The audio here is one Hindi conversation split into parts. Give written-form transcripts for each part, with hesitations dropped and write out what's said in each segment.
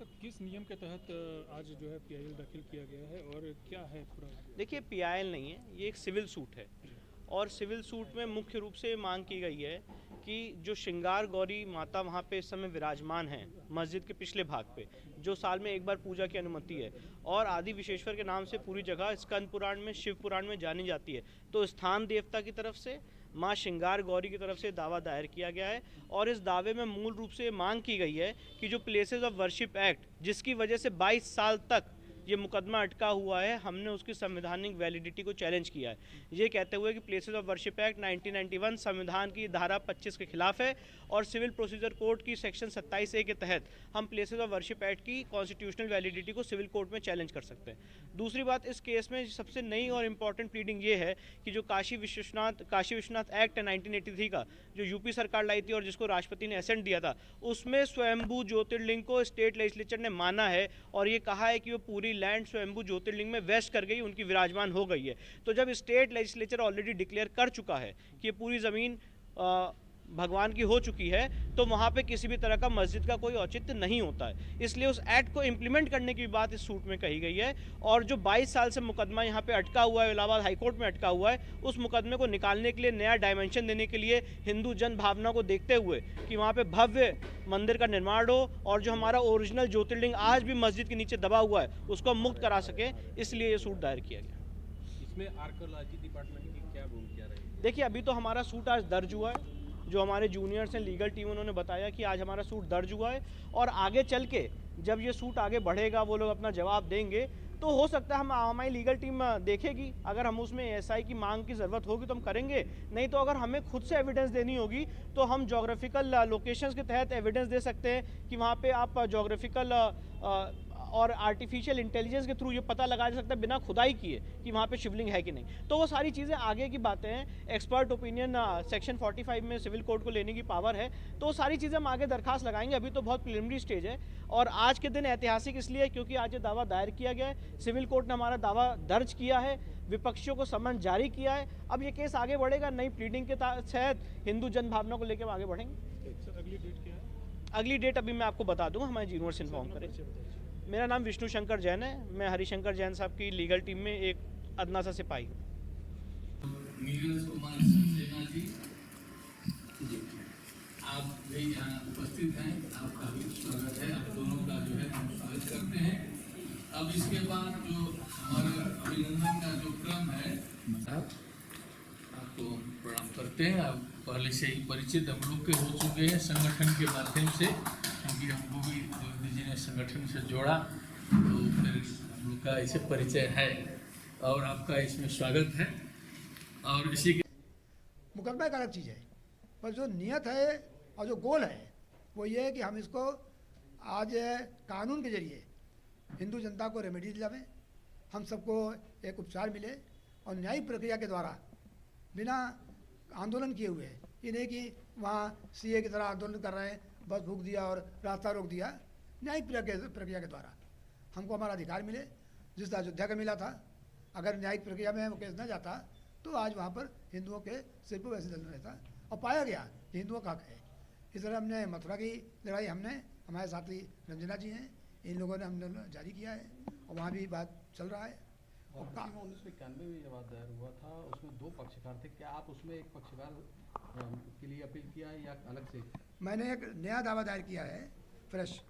सर, किस नियम के तहत आज जो है पीआईएल दाखिल किया गया है और क्या है पूरा? देखिए, पीआईएल नहीं है, ये एक सिविल सूट है। और सिविल सूट में मुख्य रूप से मांग की गई है कि जो श्रृंगार गौरी माता वहाँ पे इस समय विराजमान हैं मस्जिद के पिछले भाग पे, जो साल में एक बार पूजा की अनुमति है और आदि विशेश्वर के नाम से पूरी जगह स्कंद पुराण में, शिव पुराण में जानी जाती है, तो स्थान देवता की तरफ से माँ श्रृंगार गौरी की तरफ से दावा दायर किया गया है। और इस दावे में मूल रूप से मांग की गई है कि जो प्लेसेस ऑफ वर्शिप एक्ट, जिसकी वजह से 22 साल तक ये मुकदमा अटका हुआ है, हमने उसकी संवैधानिक वैलिडिटी को चैलेंज किया है, ये कहते हुए कि प्लेसेस ऑफ वर्शिप एक्ट 1991 संविधान की धारा 25 के खिलाफ है और सिविल प्रोसीजर कोड की सेक्शन 27A के तहत हम प्लेसेस ऑफ वर्शिप एक्ट की कॉन्स्टिट्यूशनल वैलिडिटी को सिविल कोर्ट में चैलेंज कर सकते हैं। दूसरी बात, इस केस में सबसे नई और इम्पॉर्टेंट प्लीडिंग ये है कि जो काशी विश्वनाथ एक्ट है 1983 का, जो यूपी सरकार लाई थी और जिसको राष्ट्रपति ने एसेंट दिया था, उसमें स्वयंभू ज्योतिर्लिंग को स्टेट लेजिस्लेचर ने माना है और ये कहा है कि वो पूरी लैंड स्वयंभू ज्योतिर्लिंग में वेस्ट कर गई, उनकी विराजमान हो गई है। तो जब स्टेट लेजिस्लेचर ऑलरेडी डिक्लेयर कर चुका है कि ये पूरी ज़मीन भगवान की हो चुकी है, तो वहाँ पे किसी भी तरह का मस्जिद का कोई औचित्य नहीं होता है। इसलिए उस एक्ट को इम्प्लीमेंट करने की बात इस सूट में कही गई है। और जो 22 साल से मुकदमा यहाँ पे अटका हुआ है, इलाहाबाद हाईकोर्ट में अटका हुआ है, उस मुकदमे को निकालने के लिए, नया डायमेंशन देने के लिए, हिंदू जन भावना को देखते हुए कि वहाँ पे भव्य मंदिर का निर्माण हो और जो हमारा ओरिजिनल ज्योतिर्लिंग आज भी मस्जिद के नीचे दबा हुआ है उसको हम मुक्त करा सके, इसलिए ये सूट दायर किया गया। इसमें आर्कियोलॉजी डिपार्टमेंट की क्या भूमिका रहेगी? देखिए, अभी तो हमारा सूट आज दर्ज हुआ है, जो हमारे जूनियर्स हैं, लीगल टीम, उन्होंने बताया कि आज हमारा सूट दर्ज हुआ है और आगे चल के जब ये सूट आगे बढ़ेगा, वो लोग अपना जवाब देंगे, तो हो सकता है हमारी लीगल टीम देखेगी, अगर हम उसमें एसआई की मांग की ज़रूरत होगी तो हम करेंगे, नहीं तो अगर हमें खुद से एविडेंस देनी होगी तो हम जोग्राफिकल लोकेशंस के तहत एविडेंस दे सकते हैं कि वहाँ पे आप जोग्राफिकल और आर्टिफिशियल इंटेलिजेंस के थ्रू ये पता लगाया जा सकता है बिना खुदाई किए कि वहाँ पे शिवलिंग है कि नहीं। तो वो सारी चीज़ें आगे की बातें हैं, एक्सपर्ट ओपिनियन सेक्शन 45 में सिविल कोर्ट को लेने की पावर है, तो वो सारी चीज़ें हम आगे दरखास्त लगाएंगे। अभी तो बहुत प्रिलिमिनरी स्टेज है और आज के दिन ऐतिहासिक इसलिए क्योंकि आज ये दावा दायर किया गया है, सिविल कोर्ट ने हमारा दावा दर्ज किया है, विपक्षियों को समन जारी किया है। अब ये केस आगे बढ़ेगा, नई प्लीडिंग के तहत हिंदू जन भावना को लेकर आगे बढ़ेंगे। सर, अगली डेट क्या है? अगली डेट अभी मैं आपको बता दूंगा, हमारे जूनियर से इन्फॉर्म करें। मेरा नाम विष्णु शंकर जैन है, मैं हरिशंकर जैन साहब की लीगल टीम में एक अदना सा सिपाही हूँ। आप भी यहाँ उपस्थित हैं, आपका भी स्वागत है, आप दोनों का जो है हम स्वागत करते हैं। अब इसके बाद जो हमारा अभिनंदन का जो क्रम है, आपको प्रणाम करते हैं। आप पहले से ही परिचित हम लोग के हो चुके हैं संगठन के माध्यम से, क्योंकि हमको भी ज्योति जी ने संगठन से जोड़ा, तो फिर हम लोग का इसे परिचय है और आपका इसमें स्वागत है। और इसी के मुकदमा एक अलग चीज़ है, पर जो नियत है और जो गोल है वो ये है कि हम इसको आज कानून के जरिए हिंदू जनता को रेमेडी दिलावें, हम सबको एक उपचार मिले और न्यायिक प्रक्रिया के द्वारा बिना आंदोलन किए हुए, ये नहीं कि वहाँ सीए की तरह आंदोलन कर रहे हैं, बस फूक दिया और रास्ता रोक दिया, न्यायिक प्रक्रिया के द्वारा हमको हमारा अधिकार मिले, जिस अयोध्या का मिला था। अगर न्यायिक प्रक्रिया में वो केस न जाता तो आज वहाँ पर हिंदुओं के सिर पर वैसे दल रहता और पाया गया कि हिंदुओं का हक है। इस तरह हमने मथुरा की लड़ाई, हमने, हमारे साथी रंजना जी हैं, इन लोगों ने हमने जारी किया है और वहाँ भी बात चल रहा है। और 1991 में जब दायर हुआ था, उसमें 2 पक्षकार थे, क्या आप उसमें एक पक्षकार के लिए अपील किया है या अलग से? मैंने एक नया दावा दायर किया है फ्रेश,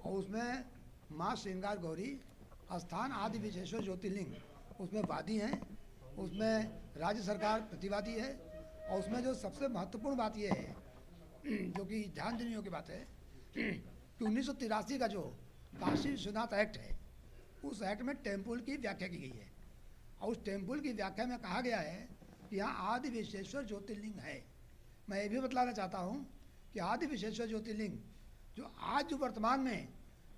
और उसमें माँ श्रृंगार गौरी स्थान आदि विशेश्वर ज्योतिर्लिंग उसमें वादी हैं, उसमें राज्य सरकार प्रतिवादी है, और उसमें जो सबसे महत्वपूर्ण बात यह है जो कि ध्यान देने योग्य बात है कि 1983 का जो काशी विश्वनाथ एक्ट है, उस एक्ट में टेम्पल की व्याख्या की गई है और उस टेम्पल की व्याख्या में कहा गया है कि यहाँ आदि विशेश्वर ज्योतिर्लिंग है। मैं ये भी बतलाना चाहता हूँ कि आदि विशेश्वर ज्योतिर्लिंग जो आज जो वर्तमान में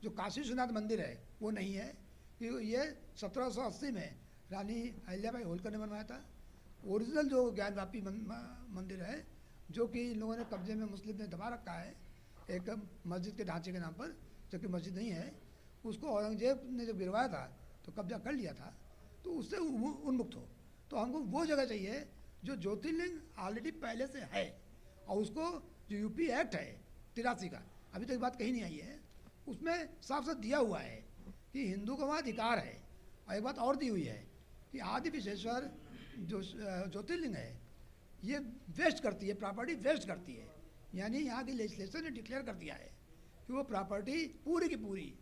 जो काशी विश्वनाथ मंदिर है वो नहीं है, क्योंकि ये 1780 में रानी अहिल्याबाई होलकर ने बनवाया था। ओरिजिनल जो ज्ञानवापी मंदिर है, जो कि इन लोगों ने कब्जे में मुस्लिम ने दबा रखा है एक मस्जिद के ढांचे के नाम पर, जो कि मस्जिद नहीं है, उसको औरंगजेब ने जब गिरवाया था तो कब्जा कर लिया था, तो उससे उन्मुक्त हो। तो हमको वो जगह चाहिए जो ज्योतिर्लिंग ऑलरेडी पहले से है, और उसको जो यूपी एक्ट है 83 का, अभी तक बात कहीं नहीं आई है, उसमें साफ साफ दिया हुआ है कि हिंदू का वहाँ अधिकार है। और एक बात और दी हुई है कि आदि विशेश्वर जो ज्योतिर्लिंग है ये वेस्ट करती है, प्रॉपर्टी वेस्ट करती है। यानी यहाँ की लेजिस्लेशन ने डिक्लेयर कर दिया है कि वो प्रॉपर्टी पूरी की पूरी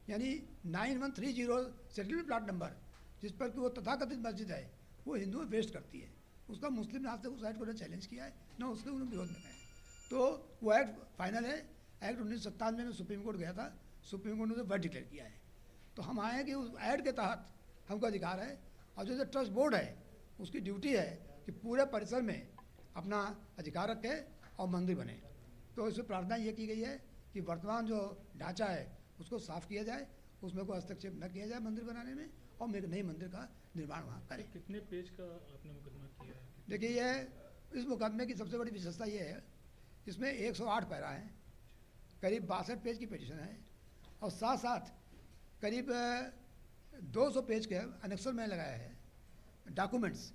यानी 9130 सेटलमेंट प्लाट नंबर जिस पर कि वो तथाकथित मस्जिद है वो हिंदुओं वेस्ट करती है। उसका मुस्लिम ने आज तक उस एक्ट को ना चैलेंज किया है ना उसके उन्होंने विरोध में है। तो वो एक्ट फाइनल है। एक्ट 1997 में सुप्रीम कोर्ट गया था, सुप्रीम कोर्ट ने वह डिक्लेयर किया है। तो हम आए कि उस एक्ट के तहत हमको अधिकार है। और जो ट्रस्ट बोर्ड है उसकी ड्यूटी है कि पूरे परिसर में अपना अधिकार रखे और मंदिर बने। तो इसमें प्रार्थना ये की गई है कि वर्तमान जो ढांचा है उसको साफ़ किया जाए, उसमें कोई हस्तक्षेप न किया जाए मंदिर बनाने में, और एक नई मंदिर का निर्माण वहाँ करें। कितने पेज का आपने मुकदमा किया है? देखिए ये इस मुकदमे की सबसे बड़ी विशेषता ये है, इसमें 108 पैरा हैं, करीब 62 पेज की पिटीशन है, और साथ साथ करीब 200 पेज के अनेक्सर में लगाया है डॉक्यूमेंट्स।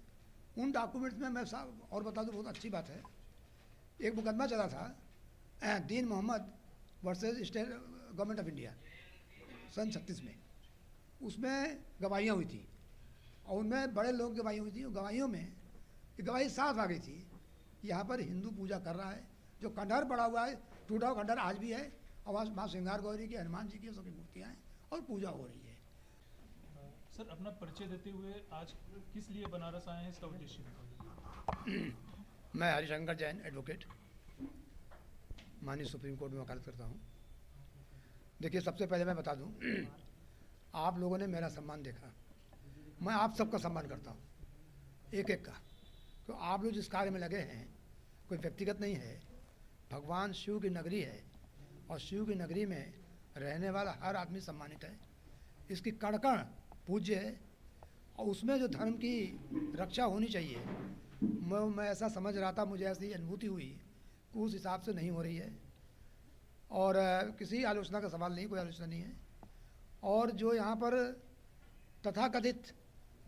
उन डॉक्यूमेंट्स में मैं साहब और बता दूँ, बहुत अच्छी बात है, एक मुकदमा चला था Din Mohammad versus state government of India सन 36 में। उसमें गवाहियाँ हुई थी और उनमें बड़े लोग गवाहियाँ हुई थी। गवाहियों में गवाही साफ आ गई थी, यहाँ पर हिंदू पूजा कर रहा है। जो खंडहर पड़ा हुआ है, टूटा हुआ खंडहर आज भी है, और वहाँ माँ श्रृंगार गौरी की, हनुमान जी की सबकी मूर्तियाँ हैं और पूजा हो रही है। सर, अपना परिचय देते हुए आज किस लिए बनारस आए हैं, इसका उद्देश्य बताइए। मैं हरिशंकर जैन एडवोकेट माननीय सुप्रीम कोर्ट में वकालत करता हूँ। देखिए, सबसे पहले मैं बता दूँ, आप लोगों ने मेरा सम्मान देखा, मैं आप सबका सम्मान करता हूँ, एक एक का। तो आप लोग जिस कार्य में लगे हैं कोई व्यक्तिगत नहीं है, भगवान शिव की नगरी है और शिव की नगरी में रहने वाला हर आदमी सम्मानित है, इसकी कण कण पूज्य है, और उसमें जो धर्म की रक्षा होनी चाहिए मैं ऐसा समझ रहा था, मुझे ऐसी अनुभूति हुई कि उस हिसाब से नहीं हो रही है। और किसी आलोचना का सवाल नहीं, कोई आलोचना नहीं है। और जो यहाँ पर तथाकथित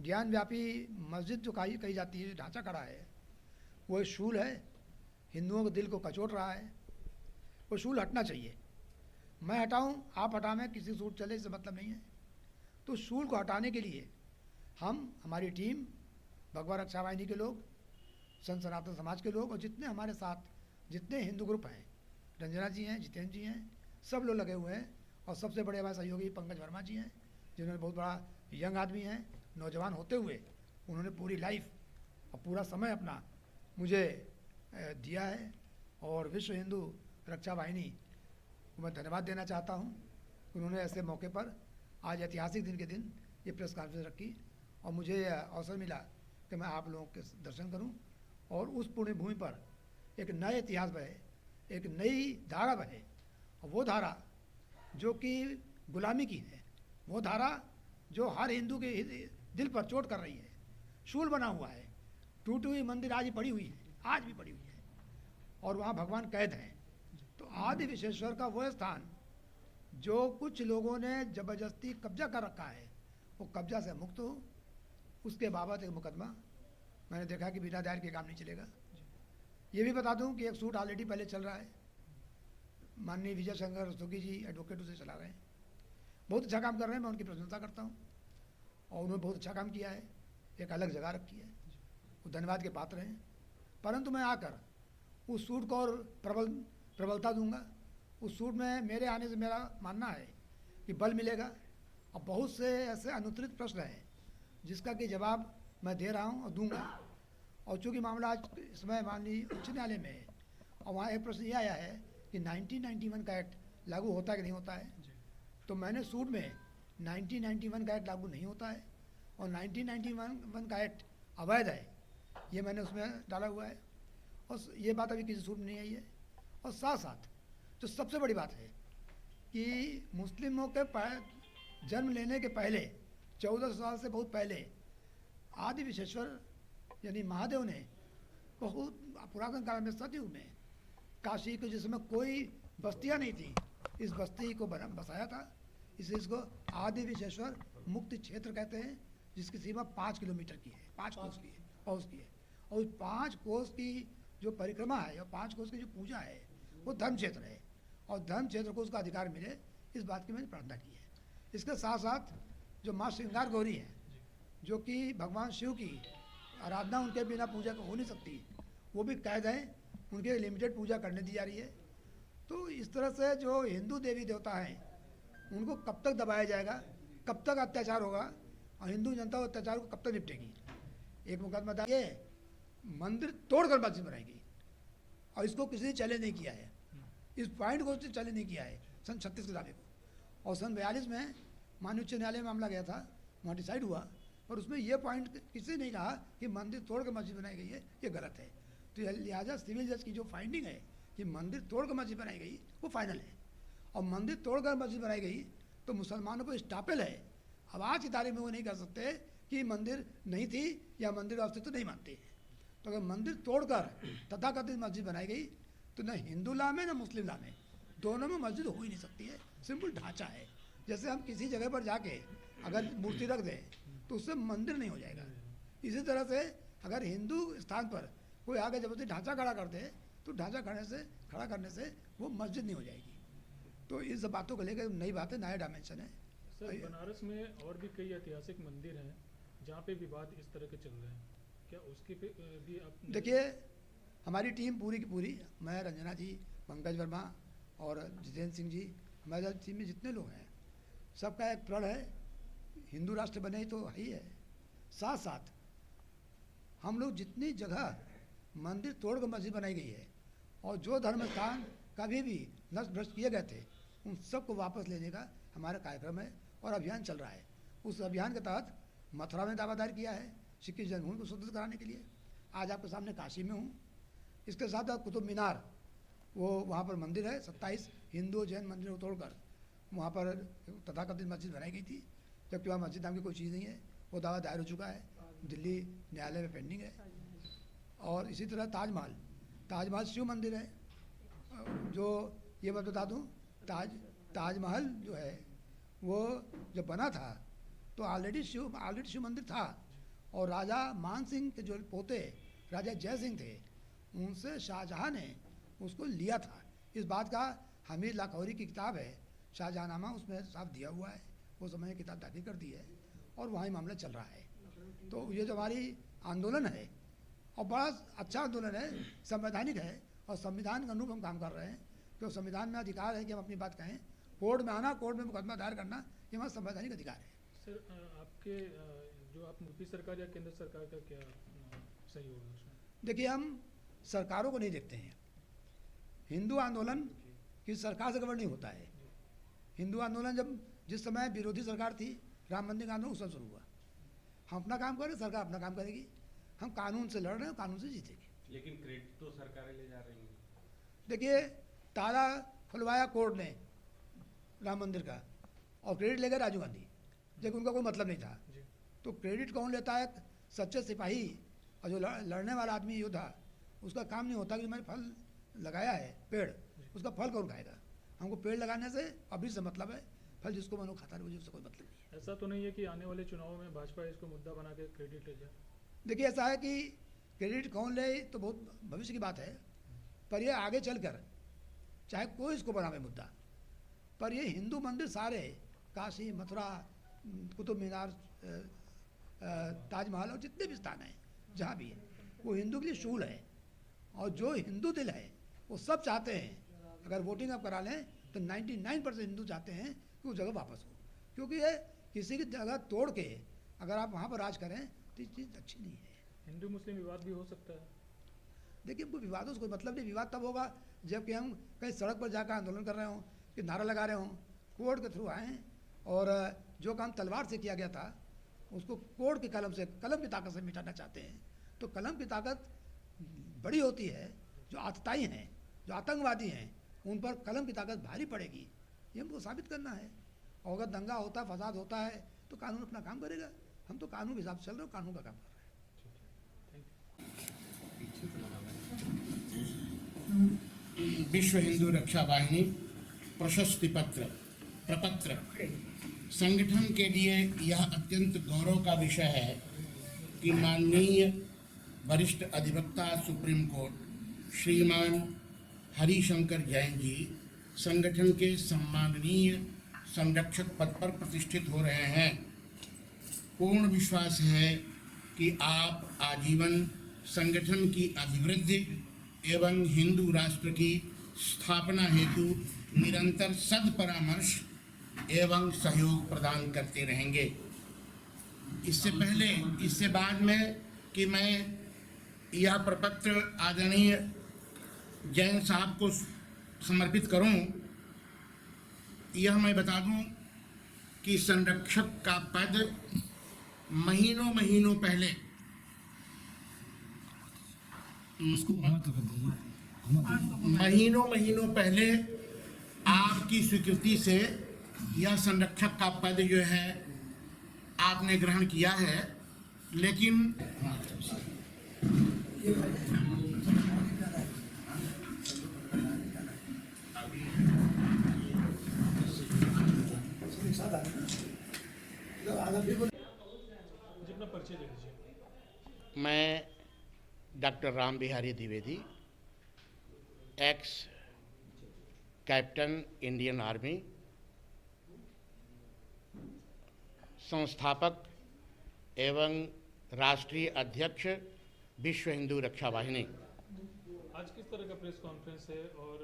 ज्ञान व्यापी मस्जिद जो कही जाती है, ढांचा खड़ा है, वो शूल है, हिंदुओं के दिल को कचोट रहा है। वो शूल हटना चाहिए। मैं हटाऊं, आप हटावें, किसी सूट चले, इससे मतलब नहीं है। तो शूल को हटाने के लिए हमारी टीम, भगवा रक्षा वाहिनी के लोग, संत सनातन समाज के लोग, और जितने हमारे साथ जितने हिंदू ग्रुप हैं, रंजना जी हैं, जितेंद्र जी हैं, सब लोग लगे हुए हैं। और सबसे बड़े हमारे सहयोगी पंकज वर्मा जी हैं, जिन्होंने बहुत बड़ा यंग आदमी हैं, नौजवान होते हुए उन्होंने पूरी लाइफ और पूरा समय अपना मुझे दिया है। और विश्व हिंदू रक्षा वाहिनी को मैं धन्यवाद देना चाहता हूँ, उन्होंने ऐसे मौके पर आज ऐतिहासिक दिन के दिन ये प्रेस कॉन्फ्रेंस रखी और मुझे अवसर मिला कि मैं आप लोगों के दर्शन करूं और उस पुण्य भूमि पर एक नए इतिहास बहे, एक नई धारा बहे। और वो धारा जो कि गुलामी की है, वो धारा जो हर हिंदू के दिल पर चोट कर रही है। शूल बना हुआ है, टूटी हुई मंदिर आज भी पड़ी हुई है, आज भी पड़ी हुई है, और वहाँ भगवान कैद हैं। तो आदि विशेश्वर का वो स्थान जो कुछ लोगों ने ज़बरदस्ती कब्जा कर रखा है, वो कब्जा से मुक्त हो, उसके बाबत एक मुकदमा मैंने देखा कि बिना दायर के काम नहीं चलेगा। ये भी बता दूं कि एक सूट ऑलरेडी पहले चल रहा है, माननीय विजय शंकर रस्तोगी जी एडवोकेट उसे चला रहे हैं, बहुत अच्छा काम कर रहे हैं, मैं उनकी प्रशंसा करता हूँ, और उन्होंने बहुत अच्छा काम किया है, एक अलग जगह रखी है, वो धन्यवाद के पात्र हैं। परंतु मैं आकर उस सूट को और प्रबलता दूंगा। उस सूट में मेरे आने से मेरा मानना है कि बल मिलेगा, और बहुत से ऐसे अनुत्तरित प्रश्न हैं जिसका कि जवाब मैं दे रहा हूं और दूंगा। और चूँकि मामला आज इसमें माननीय उच्च न्यायालय में है, और वहाँ एक प्रश्न ये आया है कि 1991 का एक्ट लागू होता है कि नहीं होता है, तो मैंने सूट में 1991 का एक्ट लागू नहीं होता है और 1991 का एक्ट अवैध है, ये मैंने उसमें डाला हुआ है, और ये बात अभी किसी सूट में नहीं आई है। और साथ साथ जो सबसे बड़ी बात है कि मुस्लिमों के जन्म लेने के पहले 14 साल से बहुत पहले आदि विशेश्वर यानी महादेव ने बहुत पुरातन काल में सतयुग में काशी को, जिसमें कोई बस्तियां नहीं थी, इस बस्ती को बसाया था। इसलिए इसको आदि विशेश्वर मुक्त क्षेत्र कहते हैं, जिसकी सीमा 5 किलोमीटर की है, 5 कोस की है, पौष की है। और उस 5 कोस की जो परिक्रमा है और 5 कोस की जो पूजा है वो धर्म क्षेत्र है, और धर्म क्षेत्र को उसका अधिकार मिले इस बात की मैंने प्रार्थना की है। इसके साथ साथ जो माँ श्रृंगार गौरी है, जो कि भगवान शिव की आराधना उनके बिना पूजा हो नहीं सकती, वो भी कैद हैं, उनके लिमिटेड पूजा करने दी जा रही है। तो इस तरह से जो हिंदू देवी देवता हैं उनको कब तक दबाया जाएगा, कब तक अत्याचार होगा और हिंदू जनता को अत्याचार को कब तक निपटेगी। एक मुकदमा था ये मंदिर तोड़कर मस्जिद बनाएगी और इसको किसी ने चैलेंज नहीं किया है, इस पॉइंट को उसने चैलेंज नहीं किया है सन 36 के दावे को। और सन 42 में माननीय उच्च न्यायालय में मामला गया था, वहाँ डिसाइड हुआ, और उसमें ये पॉइंट किसी ने नहीं कहा कि मंदिर तोड़ कर मस्जिद बनाई गई है, ये गलत है। तो लिहाजा सिविल जज की जो फाइंडिंग है कि मंदिर तोड़ कर मस्जिद बनाई गई वो फाइनल है। और मंदिर तोड़ कर मस्जिद बनाई गई तो मुसलमानों को स्टापेल है, अब आज की तारीख में वो नहीं कह सकते कि मंदिर नहीं थी या मंदिर का अस्तित्व नहीं मानते हैं। तो अगर मंदिर तोड़कर तथाकथित मस्जिद बनाई गई तो न हिंदू लॉ में न मुस्लिम लॉ में दोनों में मस्जिद हो ही नहीं सकती है, सिंपल ढांचा है। जैसे हम किसी जगह पर जाके अगर मूर्ति रख दें तो उससे मंदिर नहीं हो जाएगा, इसी तरह से अगर हिंदू स्थान पर कोई आगे जबरदस्ती ढांचा खड़ा कर दे तो ढांचा खड़ा करने से वो मस्जिद नहीं हो जाएगी। तो इन सब बातों को लेकर नई बात है, नया डायमेंशन है। सर, बनारस में और भी कई ऐतिहासिक मंदिर हैं जहाँ पे विवाद इस तरह के चल रहे हैं, क्या उसके पे भी आप? देखिए, हमारी टीम पूरी की पूरी, मैं, रंजना जी, पंकज वर्मा और जितेंद्र सिंह जी, हमारे टीम में जितने लोग हैं सबका एक प्रण है, हिंदू राष्ट्र बने तो ही है। साथ साथ हम लोग जितनी जगह मंदिर तोड़कर मस्जिद बनाई गई है और जो धर्म स्थान कभी भी नष्ट भ्रष्ट किए गए थे उन सबको वापस लेने का हमारा कार्यक्रम है और अभियान चल रहा है। उस अभियान के तहत मथुरा में दावा दायर किया है सिख की जन्मभूमि को शुद्ध कराने के लिए, आज आपके सामने काशी में हूँ। इसके साथ साथ कुतुब मीनार, वो वहाँ पर मंदिर है, 27 हिंदू जैन मंदिर को तोड़कर वहाँ पर तथाकथित मस्जिद बनाई गई थी, जबकि वहाँ मस्जिद नाम की कोई चीज़ नहीं है। वो दावा दायर हो चुका है, दिल्ली न्यायालय में पेंडिंग है। और इसी तरह ताजमहल शिव मंदिर है, जो ये मैं बता दूँ, ताजमहल जो है वो जब बना था तो ऑलरेडी शिव मंदिर था, और राजा मान सिंह के जो पोते राजा जय सिंह थे उनसे शाहजहाँ ने उसको लिया था। इस बात का हमीद लाहौरी की किताब है शाहजहाँनामा, उसमें साफ दिया हुआ है, वो समय में किताब दाखिल कर दी है और वहाँ ही मामला चल रहा है। तो ये जो हमारी आंदोलन है और बड़ा अच्छा आंदोलन है, संवैधानिक है और संविधान के अनुरूप हम काम कर रहे हैं। तो संविधान में अधिकार है कि हम अपनी बात कहें, कोर्ट में आना, कोर्ट में मुकदमा दायर करना, ये हमारा संवैधानिक अधिकार है। सर, आपके जो आप यूपी सरकार या केंद्र सरकार का क्या सही होगा उसमें? देखिए, हम सरकारों को नहीं देखते हैं, हिंदू आंदोलन किसी सरकार से गवर्न नहीं होता है। हिंदू आंदोलन जब जिस समय विरोधी सरकार थी, राम मंदिर का आंदोलन उस समय शुरू हुआ। हम अपना काम करें, सरकार अपना काम करेगी, हम कानून से लड़ रहे हैं, कानून से जीतेंगे। लेकिन क्रेडिट तो सरकारें ले जा रही हैं। देखिए, ताला खुलवाया कोर्ट ने राम मंदिर का और क्रेडिट ले गए राजीव गांधी, जबकि उनका कोई मतलब नहीं था। तो क्रेडिट कौन लेता है? सच्चे सिपाही और जो लड़ने वाला आदमी योद्धा, उसका काम नहीं होता कि मैंने फल लगाया है पेड़, उसका फल कौन खाएगा? हमको पेड़ लगाने से अभी से मतलब है, फल जिसको मनो खाता रहे, उससे कोई मतलब नहीं। ऐसा तो नहीं है कि आने वाले चुनावों में भाजपा इसको मुद्दा बना के क्रेडिट ले जाए? देखिए, ऐसा है कि क्रेडिट कौन ले तो बहुत भविष्य की बात है, पर ये आगे चलकर चाहे कोई इसको बनावे मुद्दा, पर ये हिंदू मंदिर सारे, काशी, मथुरा, कुतुब मीनार, ताजमहल और जितने भी स्थान हैं जहाँ भी है, वो हिंदू के लिए शूल है। और जो हिंदू दिल है वो सब चाहते हैं, अगर वोटिंग आप करा लें तो 99% हिंदू चाहते हैं कि वो जगह वापस हो, क्योंकि ये किसी की जगह तोड़ के अगर आप वहाँ पर राज करें तो ये चीज़ अच्छी नहीं है। हिंदू मुस्लिम विवाद भी हो सकता है। देखिए, वो विवादों से कोई मतलब नहीं, विवाद तब होगा जबकि हम कहीं सड़क पर जाकर आंदोलन कर रहे हों, कि नारा लगा रहे हों, कोर्ट के थ्रू आए और जो काम तलवार से किया गया था उसको कोर्ट की कलम की ताकत से मिटाना चाहते हैं। तो कलम की ताकत बड़ी होती है, जो आतताई हैं, जो आतंकवादी हैं, उन पर कलम की ताकत भारी पड़ेगी, ये हमको साबित करना है। और अगर दंगा होता है, फसाद होता है तो कानून अपना काम करेगा। हम तो कानून के हिसाब से चल रहे हो, कानून का काम कर रहे हैं। विश्व हिंदू रक्षा वाहिनी प्रशस्ति पत्र प्रपत्र संगठन के लिए यह अत्यंत गौरव का विषय है कि माननीय वरिष्ठ अधिवक्ता सुप्रीम कोर्ट श्रीमान हरिशंकर जैन जी संगठन के सम्माननीय संरक्षक पद पर प्रतिष्ठित हो रहे हैं। पूर्ण विश्वास है कि आप आजीवन संगठन की अभिवृद्धि एवं हिंदू राष्ट्र की स्थापना हेतु निरंतर सद्परामर्श एवं सहयोग प्रदान करते रहेंगे। इससे बाद में कि मैं यह प्रपत्र आदरणीय जैन साहब को समर्पित करूं, यह मैं बता दूं कि संरक्षक का पद महीनों पहले महीनों पहले आपकी स्वीकृति से यह संरक्षक का पद जो है आपने ग्रहण किया है, लेकिन जितना परिचय दे दीजिए। मैं doctor Ram Bihari Dwivedi, x captain Indian army, संस्थापक एवं राष्ट्रीय अध्यक्ष विश्व हिंदू रक्षा वाहिनी। आज किस तरह का प्रेस कॉन्फ्रेंस है और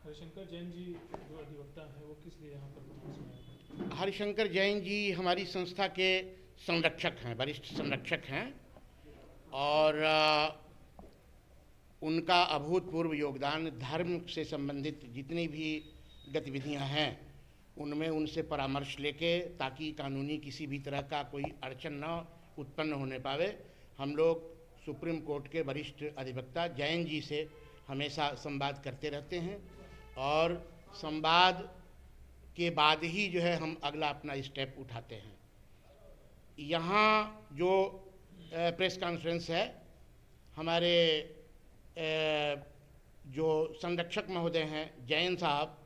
हरिशंकर जैन जी जो अधिवक्ता हैं वो किस लिए यहाँ पर पहुँचे हैं? हरिशंकर जैन जी हमारी संस्था के संरक्षक हैं, वरिष्ठ संरक्षक हैं, और उनका अभूतपूर्व योगदान धर्म से संबंधित जितनी भी गतिविधियां हैं उनमें उनसे परामर्श लेके, ताकि कानूनी किसी भी तरह का कोई अड़चन न उत्पन्न होने पावे, हम लोग सुप्रीम कोर्ट के वरिष्ठ अधिवक्ता जैन जी से हमेशा संवाद करते रहते हैं, और संवाद के बाद ही जो है हम अगला अपना स्टेप उठाते हैं। यहाँ जो प्रेस कॉन्फ्रेंस है, हमारे जो संरक्षक महोदय हैं जैन साहब,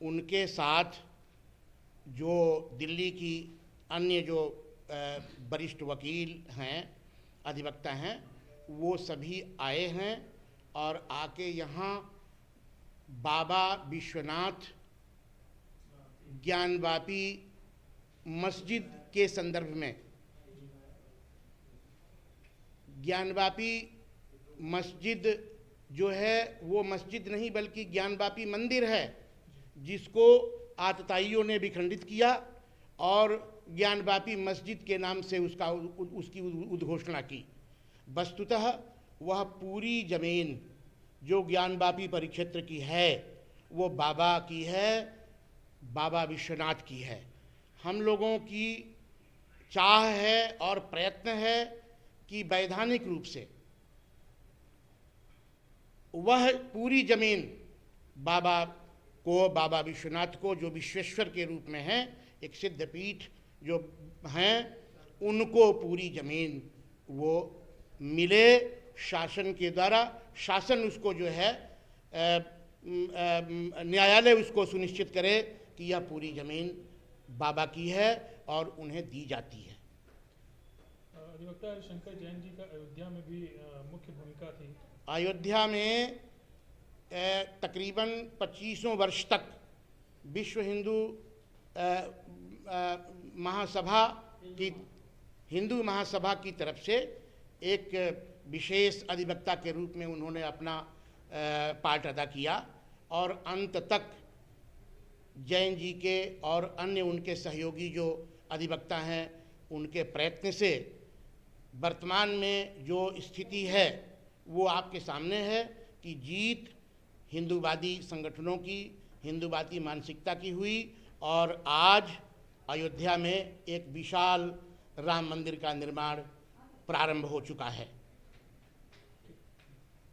उनके साथ जो दिल्ली की अन्य जो वरिष्ठ वकील हैं, अधिवक्ता हैं, वो सभी आए हैं और आके यहाँ बाबा विश्वनाथ ज्ञानवापी मस्जिद के संदर्भ में, ज्ञानवापी मस्जिद जो है वो मस्जिद नहीं बल्कि ज्ञानवापी मंदिर है, जिसको आतताइयों ने भी खंडित किया और ज्ञानवापी मस्जिद के नाम से उसकी उद्घोषणा की। वस्तुतः वह पूरी ज़मीन जो ज्ञानवापी परिक्षेत्र की है वो बाबा की है, बाबा विश्वनाथ की है। हम लोगों की चाह है और प्रयत्न है कि वैधानिक रूप से वह पूरी जमीन बाबा विश्वनाथ को, जो विश्वेश्वर के रूप में हैं, एक सिद्ध पीठ जो हैं, उनको पूरी जमीन वो मिले शासन के द्वारा। शासन उसको जो है न्यायालय उसको सुनिश्चित करे कि यह पूरी जमीन बाबा की है और उन्हें दी जाती है। अधिवक्ता हरिशंकर जैन जी का अयोध्या में भी मुख्य भूमिका थी। अयोध्या में तकरीबन 25 वर्ष तक विश्व हिंदू महासभा की तरफ से एक विशेष अधिवक्ता के रूप में उन्होंने अपना पार्ट अदा किया, और अंत तक जैन जी के और अन्य उनके सहयोगी जो अधिवक्ता हैं उनके प्रयत्न से वर्तमान में जो स्थिति है वो आपके सामने है कि जीत हिंदूवादी संगठनों की, हिंदूवादी मानसिकता की हुई, और आज अयोध्या में एक विशाल राम मंदिर का निर्माण प्रारंभ हो चुका है।